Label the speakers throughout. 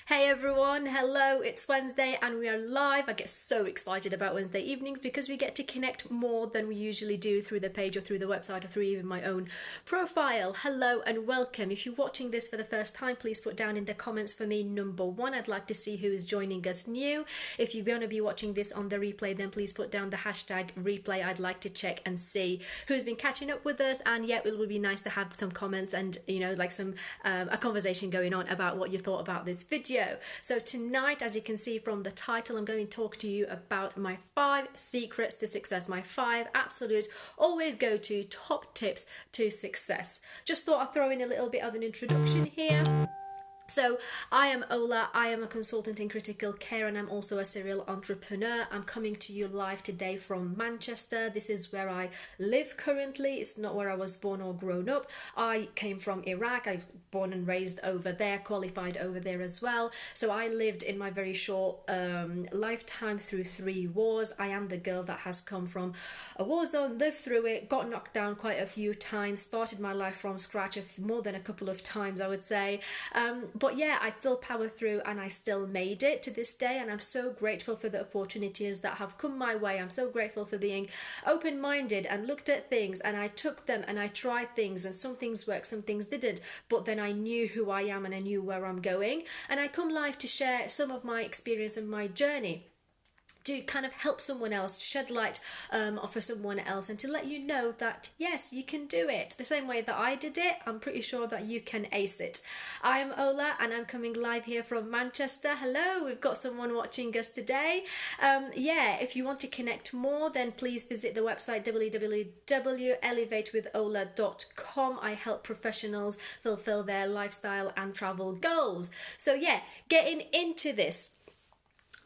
Speaker 1: Hey everyone, hello, it's Wednesday and we are live. I get so excited about Wednesday evenings because we get to connect more than we usually do through the page or through the website or through even my own profile. Hello and welcome. If you're watching this for the first time, please put down in the comments for me number one. I'd like to see who is joining us new. If you're going to be watching this on the replay, then please put down the hashtag replay. I'd like to check and see who's been catching up with us, and yeah, it would be nice to have some comments and like some a conversation going on about what you thought about this video. So tonight, as you can see from the title, I'm going to talk to you about my 5 secrets to success, my 5 absolute always go to top tips to success. Just thought I'd throw in a little bit of an introduction here. So I am Ola, I am a consultant in critical care and I'm also a serial entrepreneur. I'm coming to you live today from Manchester. This is where I live currently. It's not where I was born or grown up. I came from Iraq. I was born and raised over there, qualified over there as well. So I lived in my very short lifetime through 3 wars. I am the girl that has come from a war zone, lived through it, got knocked down quite a few times, started my life from scratch more than a couple of times, I would say. But yeah, I still power through and I still made it to this day, and I'm so grateful for the opportunities that have come my way. I'm so grateful for being open-minded and looked at things and I took them and I tried things, and some things worked, some things didn't, but then I knew who I am and I knew where I'm going, and I come live to share some of my experience and my journey, to kind of help someone else, to shed light for someone else, and to let you know that yes, you can do it the same way that I did it. I'm pretty sure that you can ace it. I am Ola and I'm coming live here from Manchester. Hello, we've got someone watching us today. If you want to connect more, then please visit the website www.elevatewithola.com. I help professionals fulfill their lifestyle and travel goals. So yeah, getting into this.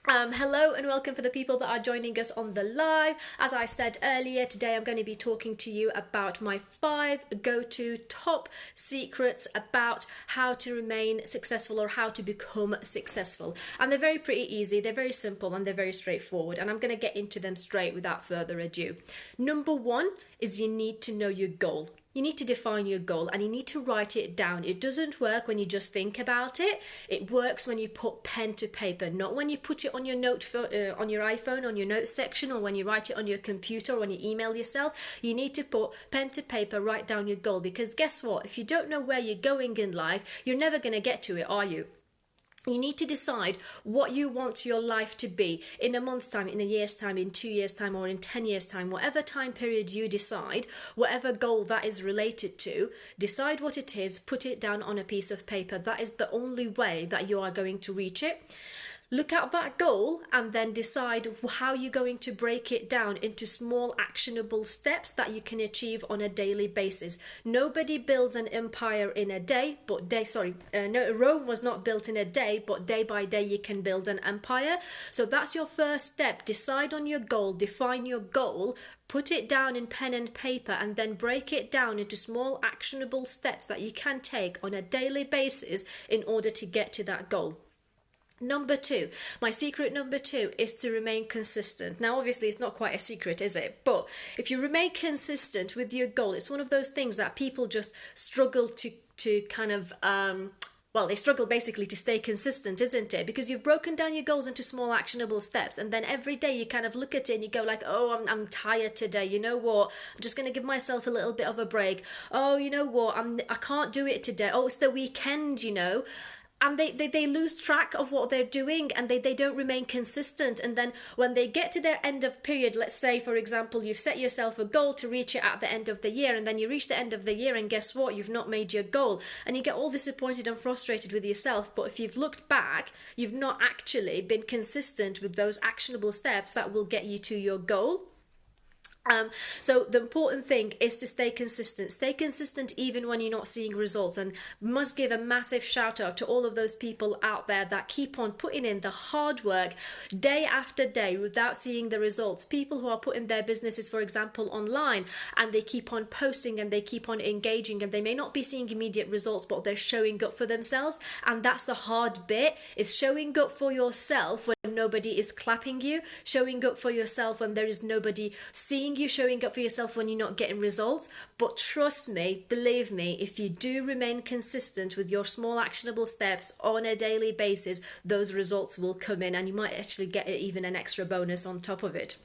Speaker 1: Hello and welcome for the people that are joining us on the live. As I said earlier, today I'm going to be talking to you about my 5 go-to top secrets about how to remain successful or how to become successful. And they're pretty easy, they're very simple and they're very straightforward, and I'm going to get into them straight without further ado. Number 1 is you need to know your goal. You need to define your goal and you need to write it down. It doesn't work when you just think about it. It works when you put pen to paper, not when you put it on your on your iPhone, on your notes section, or when you write it on your computer or when you email yourself. You need to put pen to paper, write down your goal, because guess what? If you don't know where you're going in life, you're never going to get to it, are you? You need to decide what you want your life to be in a month's time, in a year's time, in 2 years' time, or in 10 years' time. Whatever time period you decide, whatever goal that is related to, decide what it is, put it down on a piece of paper. That is the only way that you are going to reach it. Look at that goal and then decide how you're going to break it down into small actionable steps that you can achieve on a daily basis. Nobody builds an empire in a day, Rome was not built in a day, but day by day you can build an empire. So that's your first step. Decide on your goal, define your goal, put it down in pen and paper, and then break it down into small actionable steps that you can take on a daily basis in order to get to that goal. Number 2, my secret number 2 is to remain consistent. Now, obviously, it's not quite a secret, is it? But if you remain consistent with your goal, it's one of those things that people just struggle to kind of, they struggle basically to stay consistent, isn't it? Because you've broken down your goals into small actionable steps, and then every day you kind of look at it and you go like, oh, I'm tired today. You know what? I'm just going to give myself a little bit of a break. Oh, you know what? I can't do it today. Oh, it's the weekend, And they lose track of what they're doing, and they don't remain consistent. And then when they get to their end of period, let's say, for example, you've set yourself a goal to reach it at the end of the year, and then you reach the end of the year and guess what? You've not made your goal. And you get all disappointed and frustrated with yourself. But if you've looked back, you've not actually been consistent with those actionable steps that will get you to your goal. So the important thing is to stay consistent. Stay consistent even when you're not seeing results, and must give a massive shout out to all of those people out there that keep on putting in the hard work day after day without seeing the results. People who are putting their businesses, for example, online, and they keep on posting and they keep on engaging, and they may not be seeing immediate results, but they're showing up for themselves. And that's the hard bit, is showing up for yourself when nobody is clapping you, showing up for yourself when there is nobody seeing you showing up for yourself when you're not getting results, but trust me, believe me, if you do remain consistent with your small actionable steps on a daily basis, those results will come in, and you might actually get even an extra bonus on top of it.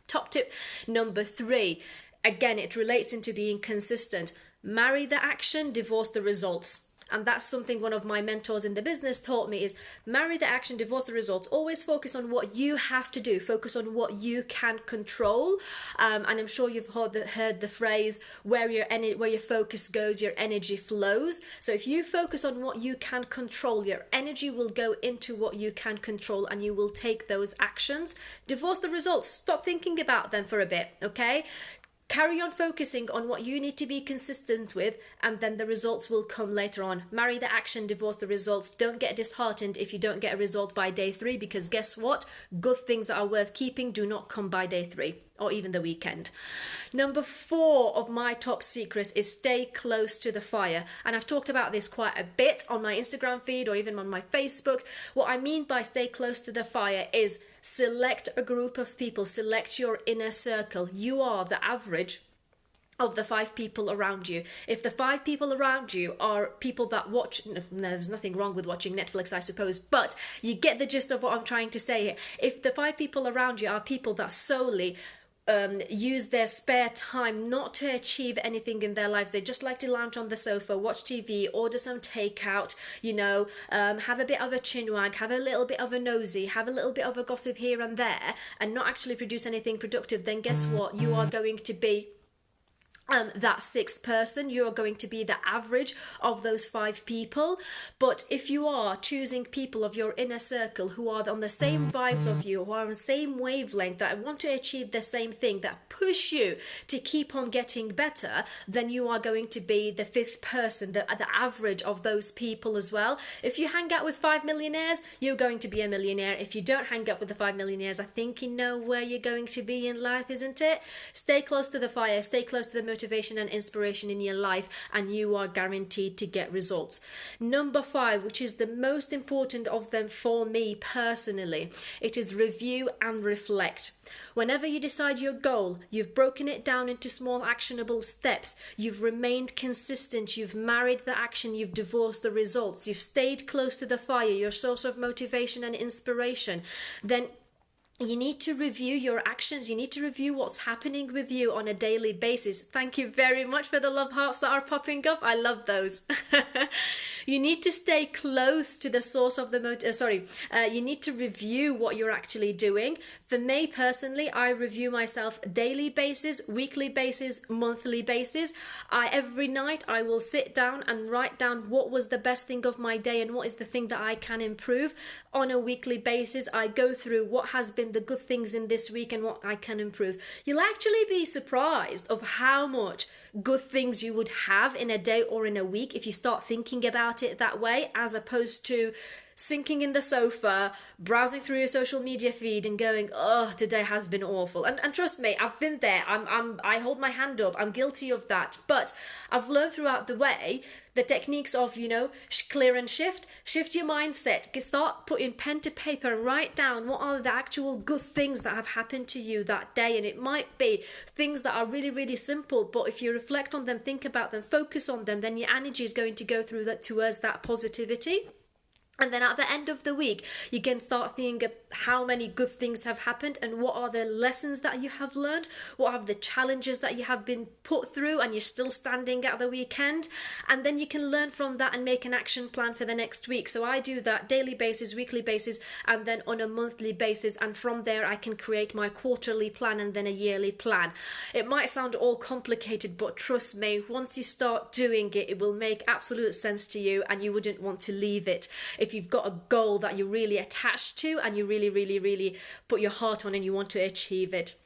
Speaker 1: Top tip number 3, again, it relates into being consistent. Marry the action, divorce the results. And that's something one of my mentors in the business taught me, is marry the action, divorce the results. Always focus on what you have to do. Focus on what you can control. And I'm sure you've heard the phrase, where your focus goes, your energy flows. So if you focus on what you can control, your energy will go into what you can control, and you will take those actions. Divorce the results. Stop thinking about them for a bit, okay? Carry on focusing on what you need to be consistent with, and then the results will come later on. Marry the action, divorce the results. Don't get disheartened if you don't get a result by day 3, because guess what? Good things that are worth keeping do not come by day 3 or even the weekend. Number 4 of my top secrets is stay close to the fire. And I've talked about this quite a bit on my Instagram feed or even on my Facebook. What I mean by stay close to the fire is select a group of people, select your inner circle. You are the average of the 5 people around you. If the 5 people around you are people that watch, there's nothing wrong with watching Netflix, I suppose, but you get the gist of what I'm trying to say here. If the 5 people around you are people that solely use their spare time not to achieve anything in their lives, they just like to lounge on the sofa, watch TV, order some takeout, have a bit of a chinwag, have a little bit of a nosy, have a little bit of a gossip here and there, and not actually produce anything productive, then guess what? You are going to be that 6th person. You are going to be the average of those 5 people. But if you are choosing people of your inner circle who are on the same vibes of you, who are on the same wavelength, that want to achieve the same thing, that push you to keep on getting better, then you are going to be the 5th person, the average of those people as well. If you hang out with 5 millionaires, you're going to be a millionaire. If you don't hang out with the 5 millionaires, I think you know where you're going to be in life, isn't it? Stay close to the fire, stay close to the motivation and inspiration in your life, and you are guaranteed to get results. Number 5, which is the most important of them for me personally, it is review and reflect. Whenever you decide your goal, you've broken it down into small actionable steps, you've remained consistent, you've married the action, you've divorced the results, you've stayed close to the fire, your source of motivation and inspiration, then you need to review your actions. You need to review what's happening with you on a daily basis. Thank you very much for the love hearts that are popping up. I love those. You need to stay close to the source of the you need to review what you're actually doing. For me personally, I review myself daily basis, weekly basis, monthly basis. Every night I will sit down and write down what was the best thing of my day and what is the thing that I can improve. On a weekly basis, I go through what has been the good things in this week and what I can improve. You'll actually be surprised of how much good things you would have in a day or in a week if you start thinking about it that way, as opposed to sinking in the sofa, browsing through your social media feed and going, oh, today has been awful. And trust me, I've been there. I hold my hand up. I'm guilty of that. But I've learned throughout the way the techniques of, clear and shift your mindset, start putting pen to paper and write down what are the actual good things that have happened to you that day. And it might be things that are really, really simple, but if you reflect on them, think about them, focus on them, then your energy is going to go through that towards that positivity. And then at the end of the week, you can start thinking of how many good things have happened and what are the lessons that you have learned, what are the challenges that you have been put through and you're still standing at the weekend. And then you can learn from that and make an action plan for the next week. So I do that daily basis, weekly basis, and then on a monthly basis. And from there, I can create my quarterly plan and then a yearly plan. It might sound all complicated, but trust me, once you start doing it, it will make absolute sense to you and you wouldn't want to leave it. If you've got a goal that you're really attached to and you really, really, really put your heart on and you want to achieve it.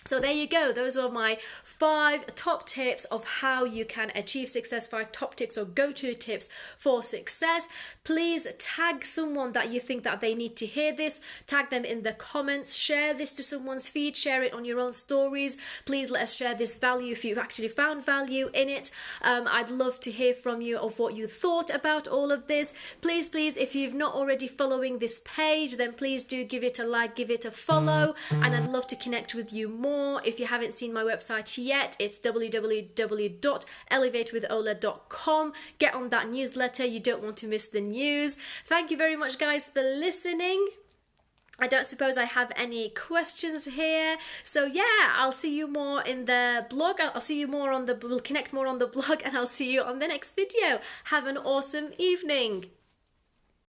Speaker 1: So there you go. Those are my 5 top tips of how you can achieve success, 5 top tips or go-to tips for success. Please tag someone that you think that they need to hear this. Tag them in the comments. Share this to someone's feed. Share it on your own stories. Please let us share this value if you've actually found value in it. I'd love to hear from you of what you thought about all of this. Please, if you've not already following this page, then please do give it a like, give it a follow, and I'd love to connect with you more. more, if you haven't seen my website yet, it's www.elevatewithola.com. Get on that newsletter. You don't want to miss the news. Thank you very much, guys, for listening. I don't suppose I have any questions here. So yeah, I'll see you more in the blog. I'll see you more on the, we'll connect more on the blog, and I'll see you on the next video. Have an awesome evening.